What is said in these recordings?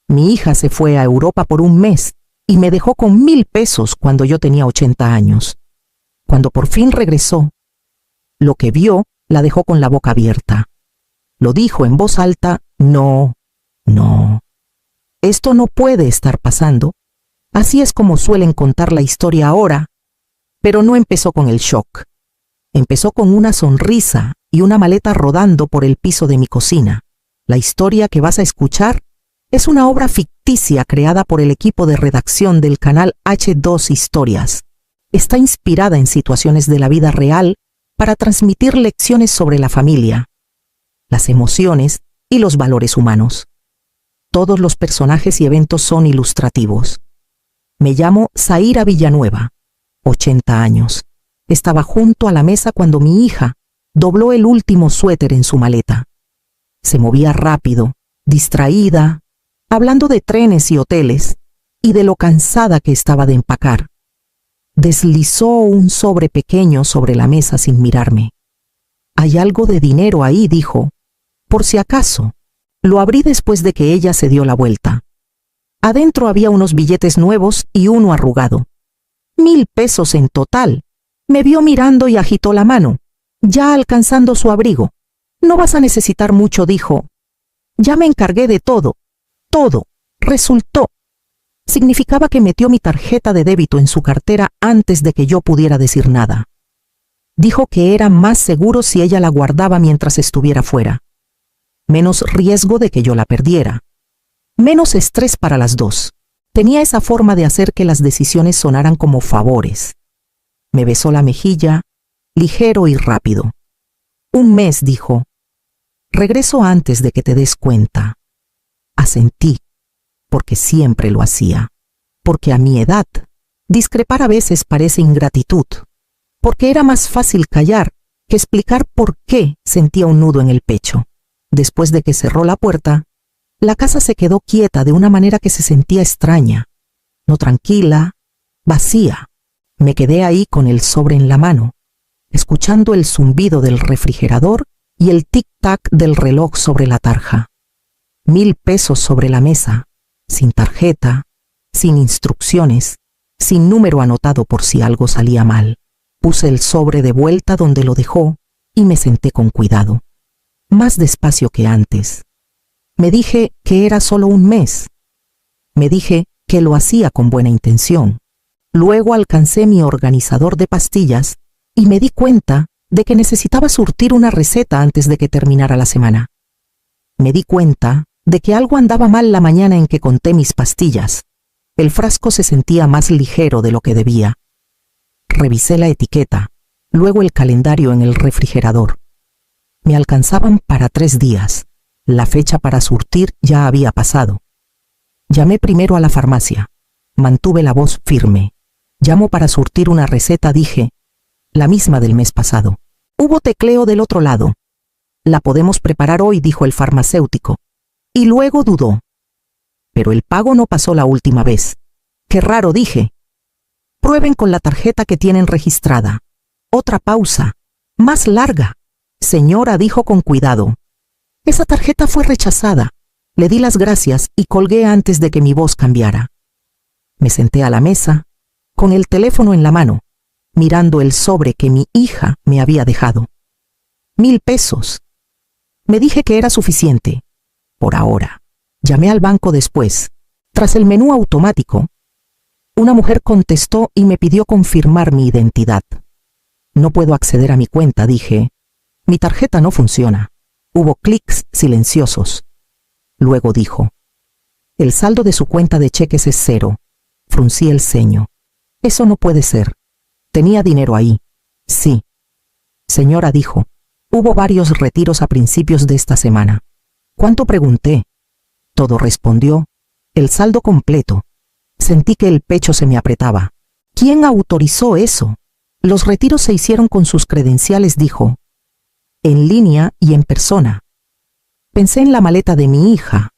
Mi hija se fue a Europa por un mes y me dejó con 1,000 pesos cuando yo tenía 80 años. Cuando por fin regresó, lo que vio la dejó con la boca abierta. Lo dijo en voz alta: no, no. Esto no puede estar pasando. Así es como suelen contar la historia ahora. Pero no empezó con el shock. Empezó con una sonrisa y una maleta rodando por el piso de mi cocina. La historia que vas a escuchar es una obra ficticia creada por el equipo de redacción del canal H2 Historias. Está inspirada en situaciones de la vida real para transmitir lecciones sobre la familia, las emociones y los valores humanos. Todos los personajes y eventos son ilustrativos. Me llamo Zaira Villanueva, 80 años. Estaba junto a la mesa cuando mi hija dobló el último suéter en su maleta. Se movía rápido, distraída, hablando de trenes y hoteles y de lo cansada que estaba de empacar. Deslizó un sobre pequeño sobre la mesa sin mirarme. «Hay algo de dinero ahí», dijo, «por si acaso». Lo abrí después de que ella se dio la vuelta. Adentro había unos billetes nuevos y uno arrugado. 1,000 pesos en total. Me vio mirando y agitó la mano, ya alcanzando su abrigo. «No vas a necesitar mucho», dijo. «Ya me encargué de todo. Todo. Resultó». Significaba que metió mi tarjeta de débito en su cartera antes de que yo pudiera decir nada. Dijo que era más seguro si ella la guardaba mientras estuviera fuera. Menos riesgo de que yo la perdiera. Menos estrés para las dos. Tenía esa forma de hacer que las decisiones sonaran como favores. Me besó la mejilla, ligero y rápido. «1 mes», dijo. «Regreso antes de que te des cuenta». Asentí, porque siempre lo hacía. Porque a mi edad, discrepar a veces parece ingratitud. Porque era más fácil callar que explicar por qué sentía un nudo en el pecho. Después de que cerró la puerta, la casa se quedó quieta de una manera que se sentía extraña, no tranquila, vacía. Me quedé ahí con el sobre en la mano, escuchando el zumbido del refrigerador y el tic-tac del reloj sobre la tarja. 1,000 pesos sobre la mesa, sin tarjeta, sin instrucciones, sin número anotado por si algo salía mal. Puse el sobre de vuelta donde lo dejó y me senté con cuidado. Más despacio que antes. Me dije que era solo 1 mes. Me dije que lo hacía con buena intención. Luego alcancé mi organizador de pastillas y me di cuenta de que necesitaba surtir una receta antes de que terminara la semana. Me di cuenta de que algo andaba mal la mañana en que conté mis pastillas. El frasco se sentía más ligero de lo que debía. Revisé la etiqueta, luego el calendario en el refrigerador. Me alcanzaban para 3 días. La fecha para surtir ya había pasado. Llamé primero a la farmacia. Mantuve la voz firme. «Llamo para surtir una receta», dije. «La misma del mes pasado». Hubo tecleo del otro lado. «La podemos preparar hoy», dijo el farmacéutico. Y luego dudó. «Pero el pago no pasó la última vez». «Qué raro», dije. «Prueben con la tarjeta que tienen registrada». Otra pausa, más larga. «Señora», dijo con cuidado. «Esa tarjeta fue rechazada». Le di las gracias y colgué antes de que mi voz cambiara. Me senté a la mesa, con el teléfono en la mano, mirando el sobre que mi hija me había dejado. 1,000 pesos. Me dije que era suficiente, por ahora. Llamé al banco después. Tras el menú automático, una mujer contestó y me pidió confirmar mi identidad. «No puedo acceder a mi cuenta», dije. «Mi tarjeta no funciona». Hubo clics silenciosos. Luego dijo: «El saldo de su cuenta de cheques es 0». Fruncí el ceño. «Eso no puede ser. Tenía dinero ahí». «Sí». «Señora», dijo, «hubo varios retiros a principios de esta semana». «¿Cuánto?», pregunté. «Todo», respondió. «El saldo completo». Sentí que el pecho se me apretaba. «¿Quién autorizó eso?» «Los retiros se hicieron con sus credenciales», dijo. «En línea y en persona». Pensé en la maleta de mi hija,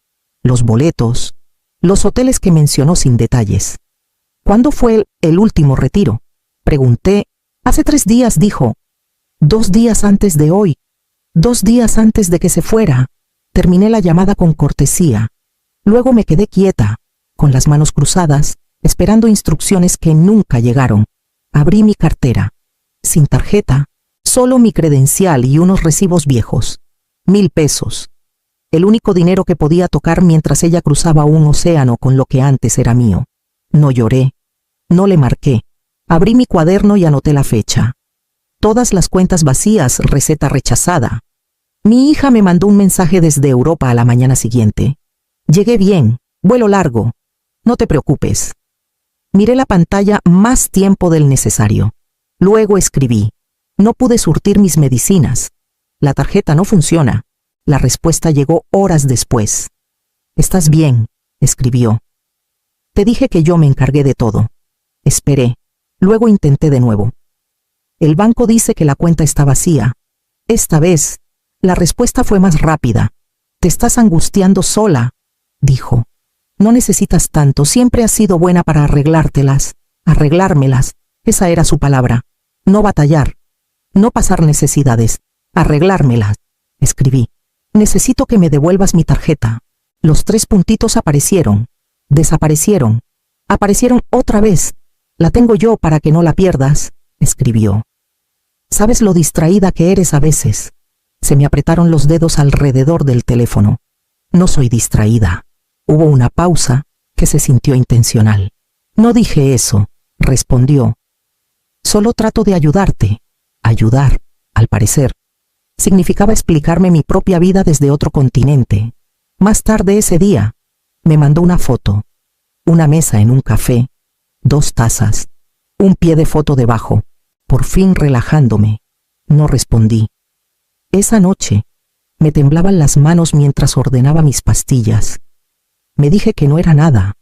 los boletos, los hoteles que mencionó sin detalles. «¿Cuándo fue el último retiro?», pregunté. «Hace 3 días», dijo. 2 días antes de hoy. 2 días antes de que se fuera. Terminé la llamada con cortesía. Luego me quedé quieta, con las manos cruzadas, esperando instrucciones que nunca llegaron. Abrí mi cartera. Sin tarjeta, solo mi credencial y unos recibos viejos. 1000 pesos. El único dinero que podía tocar mientras ella cruzaba un océano con lo que antes era mío. No lloré. No le marqué. Abrí mi cuaderno y anoté la fecha. Todas las cuentas vacías, receta rechazada. Mi hija me mandó un mensaje desde Europa a la mañana siguiente. Llegué bien, vuelo largo. No te preocupes. Miré la pantalla más tiempo del necesario. Luego escribí. No pude surtir mis medicinas. La tarjeta no funciona. La respuesta llegó horas después. «¿Estás bien?», escribió. «Te dije que yo me encargué de todo». Esperé. Luego intenté de nuevo. «El banco dice que la cuenta está vacía». Esta vez, la respuesta fue más rápida. «Te estás angustiando sola», dijo. «No necesitas tanto, siempre has sido buena para arreglármelas». Esa era su palabra. No batallar. No pasar necesidades. Arreglármelas. Escribí. «Necesito que me devuelvas mi tarjeta». Los 3 puntitos aparecieron. Desaparecieron. Aparecieron otra vez. «La tengo yo para que no la pierdas», escribió. «Sabes lo distraída que eres a veces». Se me apretaron los dedos alrededor del teléfono. «No soy distraída». Hubo una pausa que se sintió intencional. «No dije eso», respondió. «Solo trato de ayudarte». Ayudar, al parecer, significaba explicarme mi propia vida desde otro continente. Más tarde ese día, me mandó una foto. Una mesa en un café, 2 tazas, un pie de foto debajo. Por fin relajándome. No respondí. Esa noche, me temblaban las manos mientras ordenaba mis pastillas. Me dije que no era nada.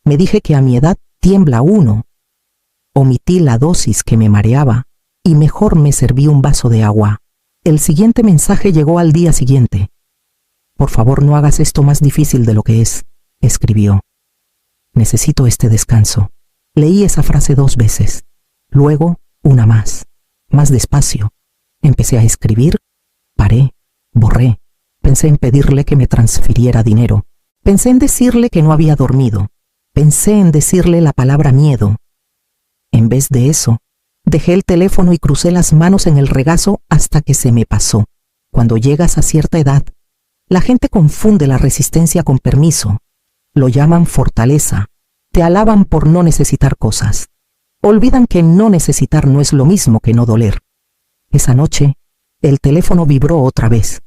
Me dije que a mi edad tiembla uno. Omití la dosis que me mareaba y mejor me serví un vaso de agua. El siguiente mensaje llegó al día siguiente. «Por favor, no hagas esto más difícil de lo que es», escribió. «Necesito este descanso». Leí esa frase 2 veces. Luego, una más despacio. Empecé a escribir, paré, borré. Pensé en pedirle que me transfiriera dinero. Pensé en decirle que no había dormido. Pensé en decirle la palabra miedo. En vez de eso, dejé el teléfono y crucé las manos en el regazo hasta que se me pasó. Cuando llegas a cierta edad, la gente confunde la resistencia con permiso. Lo llaman fortaleza. Te alaban por no necesitar cosas. Olvidan que no necesitar no es lo mismo que no doler. Esa noche, el teléfono vibró otra vez.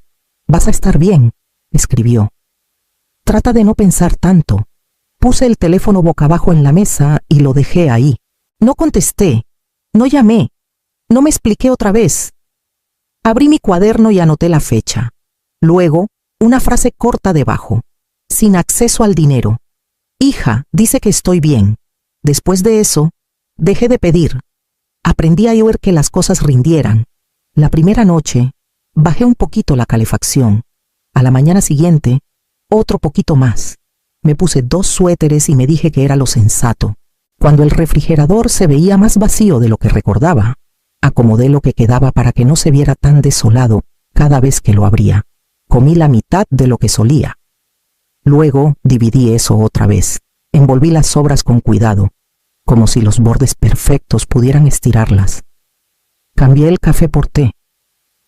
«Vas a estar bien», escribió. «Trata de no pensar tanto». Puse el teléfono boca abajo en la mesa y lo dejé ahí. No contesté. No llamé. No me expliqué otra vez. Abrí mi cuaderno y anoté la fecha. Luego, una frase corta debajo. «Sin acceso al dinero. Hija, dice que estoy bien». Después de eso, dejé de pedir. Aprendí a oír que las cosas rindieran. La primera noche, bajé un poquito la calefacción. A la mañana siguiente, otro poquito más. Me puse 2 suéteres y me dije que era lo sensato. Cuando el refrigerador se veía más vacío de lo que recordaba, acomodé lo que quedaba para que no se viera tan desolado cada vez que lo abría. Comí la mitad de lo que solía. Luego dividí eso otra vez. Envolví las sobras con cuidado, como si los bordes perfectos pudieran estirarlas. Cambié el café por té.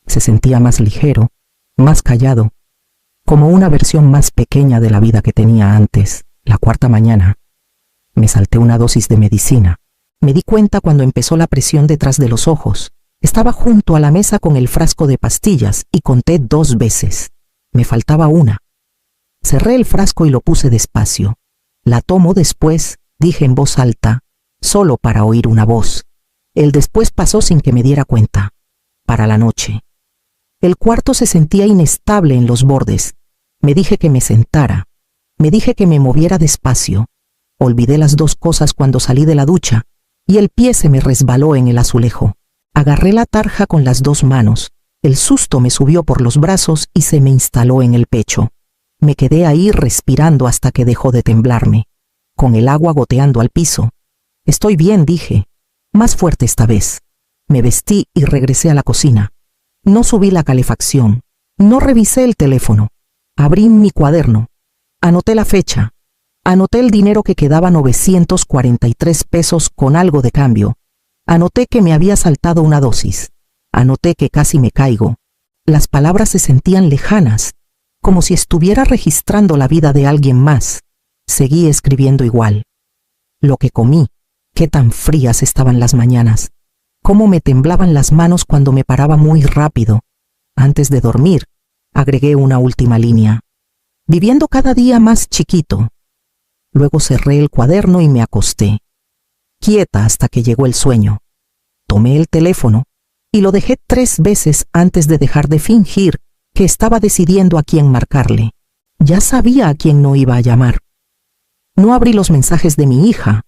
Se sentía más ligero, más callado, como una versión más pequeña de la vida que tenía antes. La 4ª mañana, me salté una dosis de medicina. Me di cuenta cuando empezó la presión detrás de los ojos. Estaba junto a la mesa con el frasco de pastillas y conté 2 veces. Me faltaba una. Cerré el frasco y lo puse despacio. «La tomo después», dije en voz alta, solo para oír una voz. El después pasó sin que me diera cuenta. Para la noche. El cuarto se sentía inestable en los bordes. Me dije que me sentara. Me dije que me moviera despacio. Olvidé las 2 cosas cuando salí de la ducha y el pie se me resbaló en el azulejo. Agarré la tarja con las 2 manos. El susto me subió por los brazos y se me instaló en el pecho. Me quedé ahí respirando hasta que dejó de temblarme, con el agua goteando al piso. «Estoy bien», dije, más fuerte esta vez. Me vestí y regresé a la cocina. No subí la calefacción. No revisé el teléfono. Abrí mi cuaderno. Anoté la fecha. Anoté el dinero que quedaba 943 pesos con algo de cambio. Anoté que me había saltado una dosis. Anoté que casi me caigo. Las palabras se sentían lejanas, como si estuviera registrando la vida de alguien más. Seguí escribiendo igual. Lo que comí, qué tan frías estaban las mañanas, cómo me temblaban las manos cuando me paraba muy rápido. Antes de dormir, agregué una última línea. Viviendo cada día más chiquito. Luego cerré el cuaderno y me acosté, quieta hasta que llegó el sueño. Tomé el teléfono y lo dejé 3 veces antes de dejar de fingir que estaba decidiendo a quién marcarle. Ya sabía a quién no iba a llamar. No abrí los mensajes de mi hija,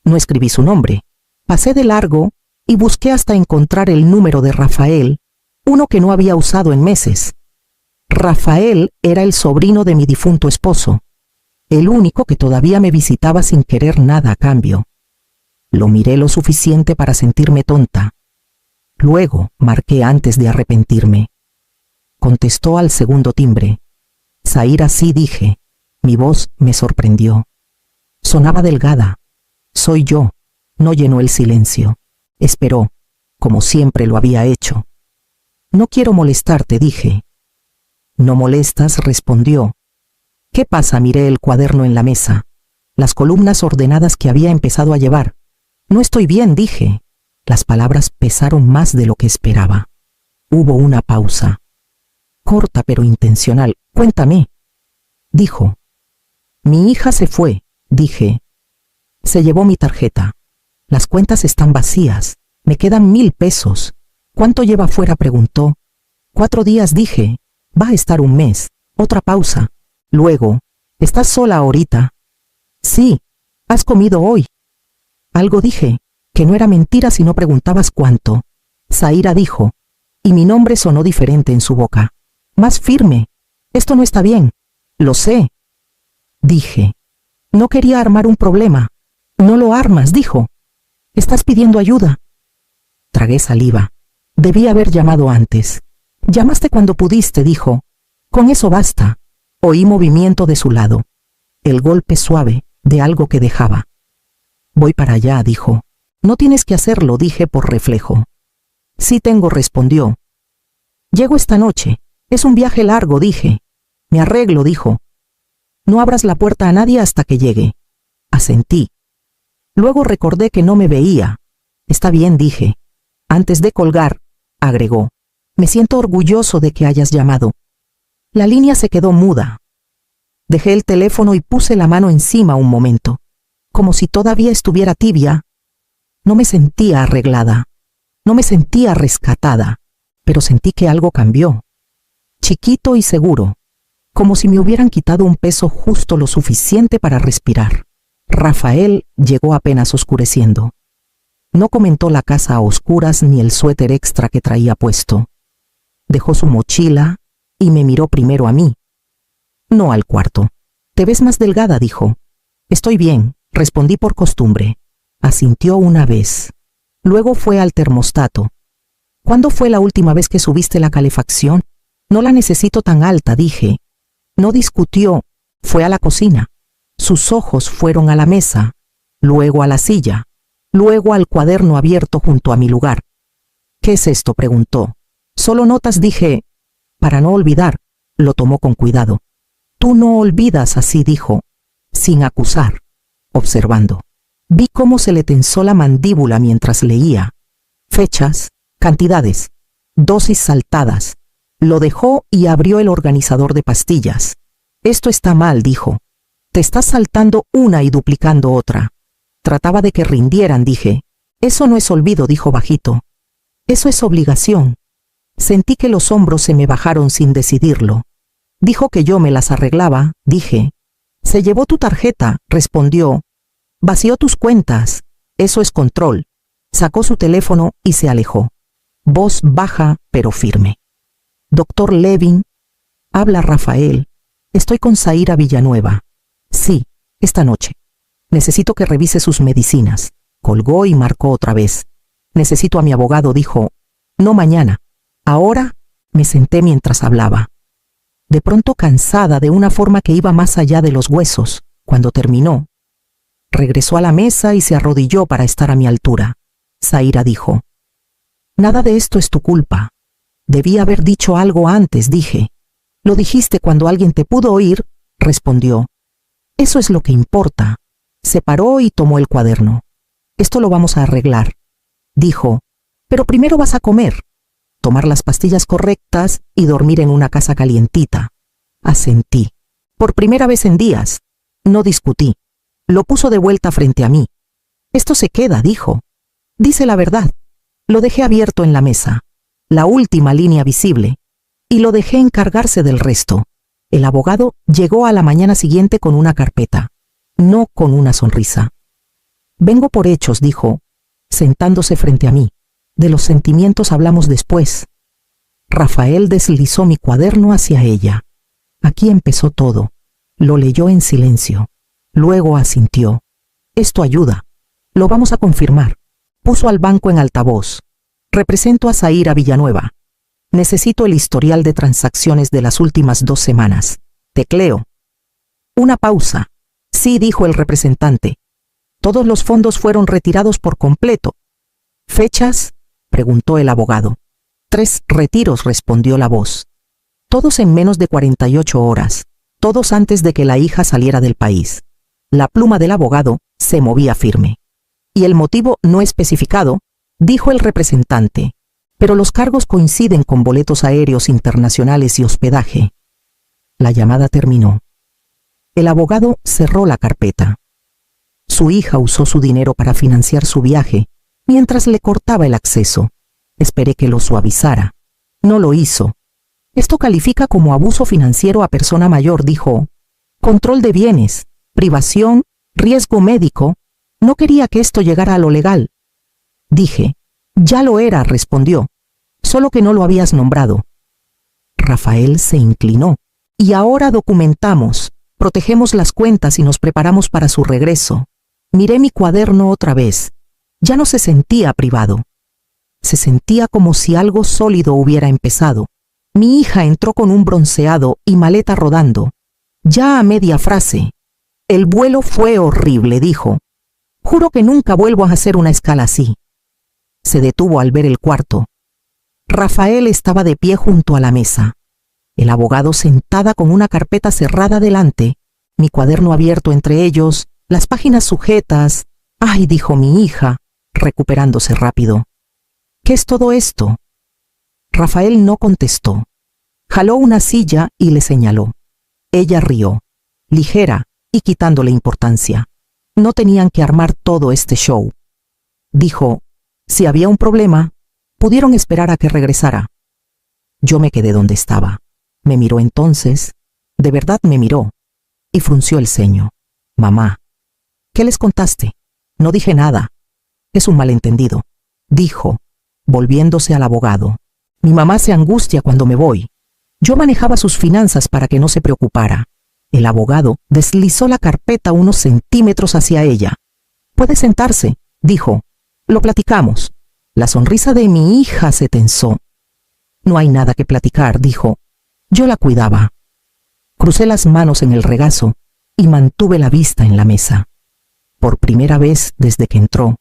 no escribí su nombre. Pasé de largo y busqué hasta encontrar el número de Rafael, uno que no había usado en meses. Rafael era el sobrino de mi difunto esposo, el único que todavía me visitaba sin querer nada a cambio. Lo miré lo suficiente para sentirme tonta. Luego marqué antes de arrepentirme. Contestó al segundo timbre. Zaira, sí, dije. Mi voz me sorprendió. Sonaba delgada. Soy yo. No llenó el silencio. Esperó, como siempre lo había hecho. No quiero molestarte, dije. No molestas, respondió. ¿Qué pasa? Miré el cuaderno en la mesa, las columnas ordenadas que había empezado a llevar. No estoy bien, dije. Las palabras pesaron más de lo que esperaba. Hubo una pausa. Corta pero intencional. Cuéntame, dijo. Mi hija se fue, dije. Se llevó mi tarjeta. Las cuentas están vacías. Me quedan 1000 pesos. ¿Cuánto lleva fuera? Preguntó. 4 días, dije. Va a estar un mes. Otra pausa. Luego, ¿estás sola ahorita? Sí. ¿Has comido hoy? Algo, dije, que no era mentira si no preguntabas cuánto. Zaira dijo, y mi nombre sonó diferente en su boca. Más firme. Esto no está bien. Lo sé. Dije. No quería armar un problema. No lo armas, dijo. Estás pidiendo ayuda. Tragué saliva. Debí haber llamado antes. Llamaste cuando pudiste, dijo. Con eso basta. Oí movimiento de su lado. El golpe suave de algo que dejaba. Voy para allá, dijo. No tienes que hacerlo, dije por reflejo. Sí tengo, respondió. Llego esta noche. Es un viaje largo, dije. Me arreglo, dijo. No abras la puerta a nadie hasta que llegue. Asentí. Luego recordé que no me veía. Está bien, dije. Antes de colgar, agregó. Me siento orgulloso de que hayas llamado. La línea se quedó muda. Dejé el teléfono y puse la mano encima un momento, como si todavía estuviera tibia. No me sentía arreglada, no me sentía rescatada, pero sentí que algo cambió. Chiquito y seguro, como si me hubieran quitado un peso justo lo suficiente para respirar. Rafael llegó apenas oscureciendo. No comentó la casa a oscuras ni el suéter extra que traía puesto. Dejó su mochila y me miró primero a mí, no al cuarto. Te ves más delgada, dijo. Estoy bien, respondí por costumbre. Asintió una vez. Luego fue al termostato. ¿Cuándo fue la última vez que subiste la calefacción? No la necesito tan alta, dije. No discutió, fue a la cocina. Sus ojos fueron a la mesa, luego a la silla, luego al cuaderno abierto junto a mi lugar. ¿Qué es esto?, preguntó. Solo notas, dije. Para no olvidar. Lo tomó con cuidado. Tú no olvidas, así dijo, sin acusar, observando. Vi cómo se le tensó la mandíbula mientras leía. Fechas, cantidades, dosis saltadas. Lo dejó y abrió el organizador de pastillas. Esto está mal, dijo. Te estás saltando una y duplicando otra. Trataba de que rindieran, dije. Eso no es olvido, dijo bajito. Eso es obligación. Sentí que los hombros se me bajaron sin decidirlo. Dijo que yo me las arreglaba, dije. Se llevó tu tarjeta, respondió. Vació tus cuentas. Eso es control. Sacó su teléfono y se alejó. Voz baja pero firme. Doctor Levin, habla Rafael. Estoy con Zaira Villanueva. Sí, esta noche. Necesito que revise sus medicinas. Colgó y marcó otra vez. Necesito a mi abogado, dijo. No mañana. Ahora. Me senté mientras hablaba. de pronto cansada de una forma que iba más allá de los huesos. Cuando terminó, regresó a la mesa y se arrodilló para estar a mi altura. Zaira dijo: «Nada de esto es tu culpa. Debí haber dicho algo antes», dije. «Lo dijiste cuando alguien te pudo oír», respondió. «Eso es lo que importa». Se paró y tomó el cuaderno. «Esto lo vamos a arreglar», dijo, «pero primero vas a comer, tomar las pastillas correctas y dormir en una casa calientita». Asentí. Por primera vez en días. No discutí. Lo puso de vuelta frente a mí. «Esto se queda», dijo. «Dice la verdad». Lo dejé abierto en la mesa, la última línea visible, y lo dejé encargarse del resto. El abogado llegó a la mañana siguiente con una carpeta, no con una sonrisa. «Vengo por hechos», dijo, sentándose frente a mí. «De los sentimientos hablamos después». Rafael deslizó mi cuaderno hacia ella. Aquí empezó todo. Lo leyó en silencio. Luego asintió. «Esto ayuda. Lo vamos a confirmar». Puso al banco en altavoz. «Represento a Zaira Villanueva. Necesito el historial de transacciones de las últimas 2 semanas. Tecleo». Una pausa. «Sí», dijo el representante. «Todos los fondos fueron retirados por completo». «¿Fechas?», preguntó el abogado. 3 retiros», respondió la voz. «Todos en menos de 48 horas. Todos antes de que la hija saliera del país». La pluma del abogado se movía firme. «Y el motivo no especificado», dijo el representante, «pero los cargos coinciden con boletos aéreos internacionales y hospedaje». La llamada terminó. El abogado cerró la carpeta. Su hija usó su dinero para financiar su viaje, mientras le cortaba el acceso. Esperé que lo suavizara. No lo hizo. «Esto califica como abuso financiero a persona mayor», dijo. «Control de bienes, privación, riesgo médico. No quería que esto llegara a lo legal». Dije. «Ya lo era», respondió. «Solo que no lo habías nombrado». Rafael se inclinó. «Y ahora documentamos, protegemos las cuentas y nos preparamos para su regreso». Miré mi cuaderno otra vez. Ya no se sentía privado. Se sentía como si algo sólido hubiera empezado. Mi hija entró con un bronceado y maleta rodando. Ya a media frase. «El vuelo fue horrible», dijo. «Juro que nunca vuelvo a hacer una escala así». Se detuvo al ver el cuarto. Rafael estaba de pie junto a la mesa. El abogado sentada con una carpeta cerrada delante, mi cuaderno abierto entre ellos, las páginas sujetas. «Ay», dijo mi hija, recuperándose rápido. «¿Qué es todo esto?». Rafael no contestó. Jaló una silla y le señaló. Ella rió, ligera y quitándole importancia. No tenían que armar todo este show. Dijo: «Si había un problema, pudieron esperar a que regresara». Yo me quedé donde estaba. Me miró entonces, de verdad me miró, y frunció el ceño. «Mamá, ¿qué les contaste?». «No dije nada. Es un malentendido», dijo, volviéndose al abogado. «Mi mamá se angustia cuando me voy. Yo manejaba sus finanzas para que no se preocupara». El abogado deslizó la carpeta unos centímetros hacia ella. «Puede sentarse», dijo. «Lo platicamos». La sonrisa de mi hija se tensó. «No hay nada que platicar», dijo. «Yo la cuidaba». Crucé las manos en el regazo y mantuve la vista en la mesa. Por primera vez desde que entró.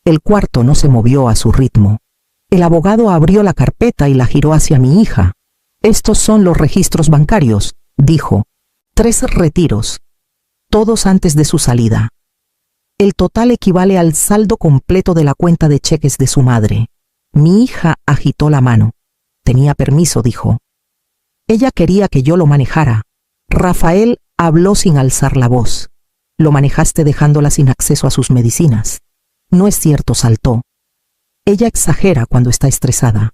El cuarto no se movió a su ritmo. El abogado abrió la carpeta y la giró hacia mi hija. «Estos son los registros bancarios», dijo. 3 retiros, todos antes de su salida. El total equivale al saldo completo de la cuenta de cheques de su madre. Mi hija agitó la mano. «Tenía permiso», dijo. Ella quería que yo lo manejara. Rafael habló sin alzar la voz. «Lo manejaste dejándola sin acceso a sus medicinas». «No es cierto», saltó. «Ella exagera cuando está estresada».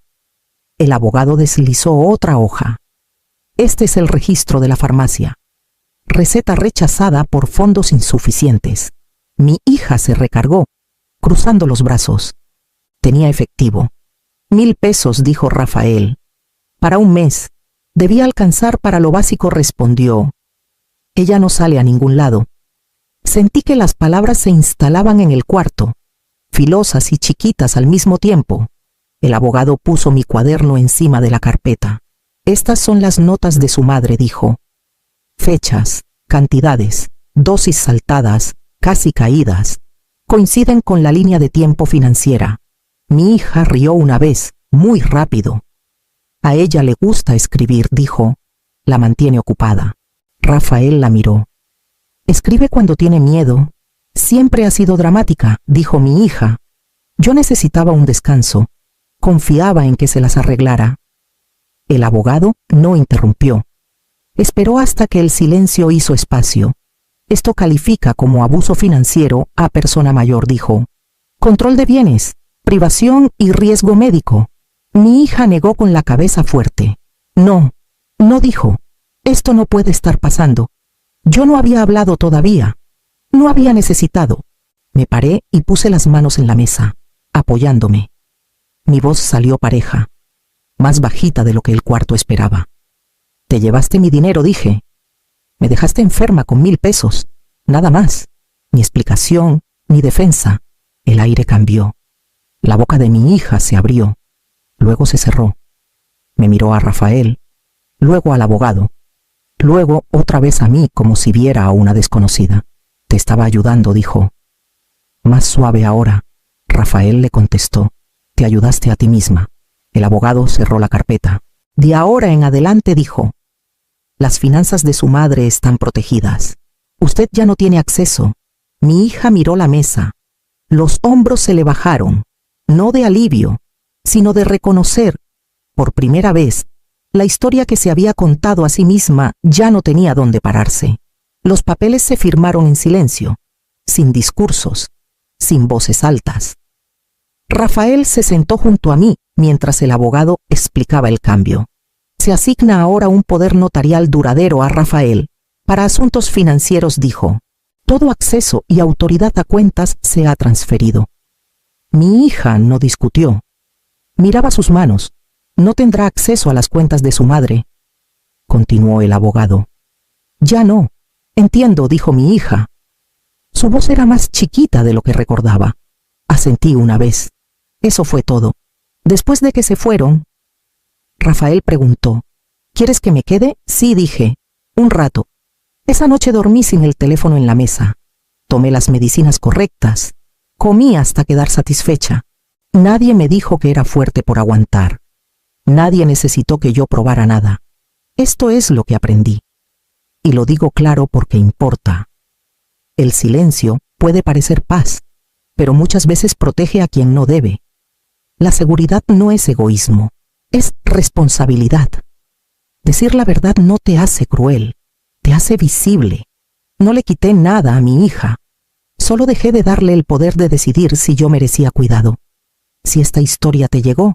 El abogado deslizó otra hoja. «Este es el registro de la farmacia. Receta rechazada por fondos insuficientes». Mi hija se recargó, cruzando los brazos. Tenía efectivo. 1000 pesos, dijo Rafael. Para un mes. Debía alcanzar para lo básico, respondió. Ella no sale a ningún lado. Sentí que las palabras se instalaban en el cuarto, filosas y chiquitas al mismo tiempo. El abogado puso mi cuaderno encima de la carpeta. Estas son las notas de su madre, dijo. Fechas, cantidades, dosis saltadas, casi caídas, coinciden con la línea de tiempo financiera. Mi hija rió una vez, muy rápido. A ella le gusta escribir, dijo. La mantiene ocupada. Rafael la miró. Escribe cuando tiene miedo. Siempre ha sido dramática, dijo mi hija. Yo necesitaba un descanso. Confiaba en que se las arreglara. El abogado no interrumpió. Esperó hasta que el silencio hizo espacio. Esto califica como abuso financiero a persona mayor, dijo. Control de bienes, privación y riesgo médico. Mi hija negó con la cabeza fuerte. No, no, dijo. Esto no puede estar pasando. Yo no había hablado todavía. No había necesitado. Me paré y puse las manos en la mesa, apoyándome. Mi voz salió pareja, más bajita de lo que el cuarto esperaba. Te llevaste mi dinero, dije. Me dejaste enferma con 1000 pesos. Nada más. Ni explicación, ni defensa. El aire cambió. La boca de mi hija se abrió. Luego se cerró. Me miró a Rafael, luego al abogado, luego otra vez a mí como si viera a una desconocida. Te estaba ayudando, dijo. Más suave ahora. Rafael le contestó. Te ayudaste a ti misma. El abogado cerró la carpeta. De ahora en adelante, dijo. Las finanzas de su madre están protegidas. Usted ya no tiene acceso. Mi hija miró la mesa. Los hombros se le bajaron, no de alivio, sino de reconocer, por primera vez, la historia que se había contado a sí misma ya no tenía dónde pararse. Los papeles se firmaron en silencio, sin discursos, sin voces altas. Rafael se sentó junto a mí mientras el abogado explicaba el cambio. Se asigna ahora un poder notarial duradero a Rafael. Para asuntos financieros, dijo. Todo acceso y autoridad a cuentas se ha transferido. Mi hija no discutió. Miraba sus manos. No tendrá acceso a las cuentas de su madre. Continuó el abogado. Ya no. Entiendo, dijo mi hija. Su voz era más chiquita de lo que recordaba. Asentí una vez. Eso fue todo. Después de que se fueron, Rafael preguntó, ¿quieres que me quede? Sí, dije. Un rato. Esa noche dormí sin el teléfono en la mesa. Tomé las medicinas correctas. Comí hasta quedar satisfecha. Nadie me dijo que era fuerte por aguantar. Nadie necesitó que yo probara nada. Esto es lo que aprendí. Y lo digo claro porque importa. El silencio puede parecer paz, pero muchas veces protege a quien no debe. La seguridad no es egoísmo, es responsabilidad. Decir la verdad no te hace cruel, te hace visible. No le quité nada a mi hija. Solo dejé de darle el poder de decidir si yo merecía cuidado. Si esta historia te llegó,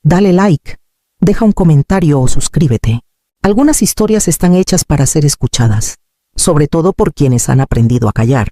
dale like, deja un comentario o suscríbete. Algunas historias están hechas para ser escuchadas, sobre todo por quienes han aprendido a callar.